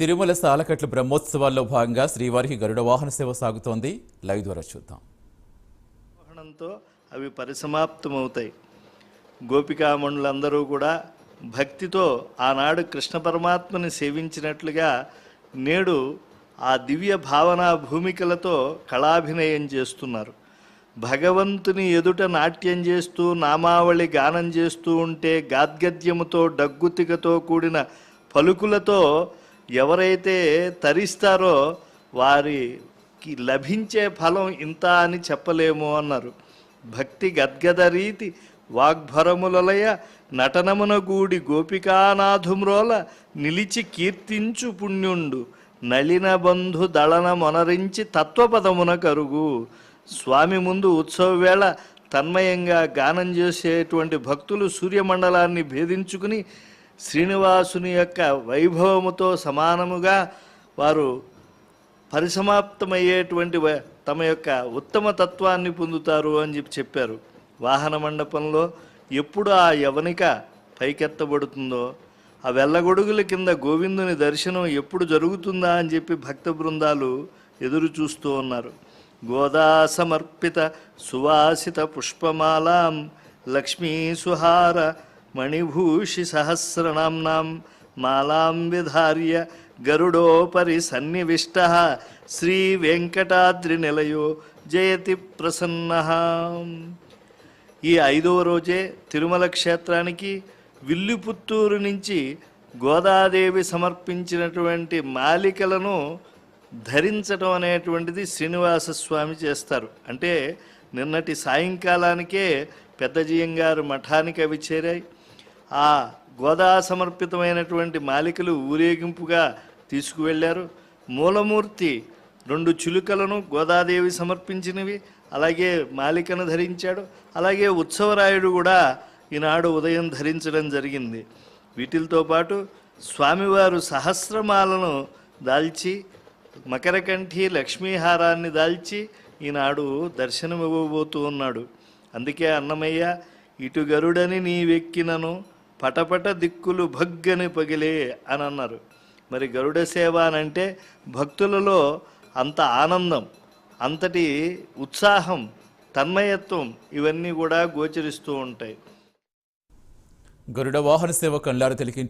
తిరుమల సాలకట్ల బ్రహ్మోత్సవాల్లో భాగంగా శ్రీవారికి గరుడ వాహన సేవ సాగుతోంది. లైవ్ ద్వారా చూద్దాం. వాహనంతో అవి పరిసమాప్తమవుతాయి. గోపికామణులందరూ కూడా భక్తితో ఆనాడు కృష్ణ పరమాత్మని సేవించినట్లుగా నేడు ఆ దివ్య భావనా భూమికలతో కళాభినయం చేస్తున్నారు. భగవంతుని ఎదుట నాట్యం చేస్తూ నామావళి గానం చేస్తూ ఉంటే గాద్గద్యముతో డగ్గుతికతో కూడిన పలుకులతో ఎవరైతే తరిస్తారో వారికి లభించే ఫలం ఇంత అని చెప్పలేము అన్నారు. భక్తి గద్గద రీతి వాగ్భరములలయ నటనమున గూడి గోపికానాథుమ్రోల నిలిచి కీర్తించు పుణ్యుండు నళిన బంధు దళన మొనరించి తత్వపదమున కరుగు. స్వామి ముందు ఉత్సవ వేళ తన్మయంగా గానం చేసేటువంటి భక్తులు సూర్యమండలాన్ని భేదించుకుని శ్రీనివాసుని యొక్క వైభవముతో సమానముగా వారు పరిసమాప్తమయ్యేటువంటి తమ యొక్క ఉత్తమ తత్వాన్ని పొందుతారు అని చెప్పారు. వాహన మండపంలో ఎప్పుడు ఆ యవనిక పైకెత్తబడుతుందో, ఆ వెళ్ళగొడుగుల కింద గోవిందుని దర్శనం ఎప్పుడు జరుగుతుందా అని చెప్పి భక్త బృందాలు ఎదురు చూస్తూ ఉన్నారు. గోదా సమర్పిత సువాసిత పుష్పమాలాం లక్ష్మీ సుహార మణిభూషి సహస్రనాంనాం మాలాం విధార్య గరుడోపరి సన్నివిష్ట శ్రీ వెంకటాద్రి నిలయో జయతి ప్రసన్న. ఈ 5వ రోజే తిరుమల క్షేత్రానికి విల్లుపుత్తూరు నుంచి గోదాదేవి సమర్పించినటువంటి మాలికలను ధరించడం అనేటువంటిది శ్రీనివాసస్వామి చేస్తారు. అంటే నిన్నటి సాయంకాలానికే పెద్దజీయం గారు మఠానికి అవి చేరాయి. ఆ గోదా సమర్పితమైనటువంటి మాలికలు ఊరేగింపుగా తీసుకువెళ్ళారు. మూలమూర్తి 2 చిలుకలను గోదాదేవి సమర్పించినవి, అలాగే మాలికను ధరించాడు. అలాగే ఉత్సవరాయుడు కూడా ఈనాడు ఉదయం ధరించడం జరిగింది. వీటితో పాటు స్వామివారు సహస్రమాలను దాల్చి మకరకంఠి లక్ష్మీహారాన్ని దాల్చి ఈనాడు దర్శనమివ్వబోతూ ఉన్నాడు. అందుకే అన్నమయ్య ఇటు గరుడని నీవెక్కినను పటపట దిక్కులు భగ్గని పగిలే అని అన్నారు. మరి గరుడ సేవ అనంటే భక్తులలో అంత ఆనందం, అంతటి ఉత్సాహం, తన్మయత్వం ఇవన్నీ కూడా గోచరిస్తూ ఉంటాయి. గరుడ వాహన సేవ కళ్ళారు తిలకించారు.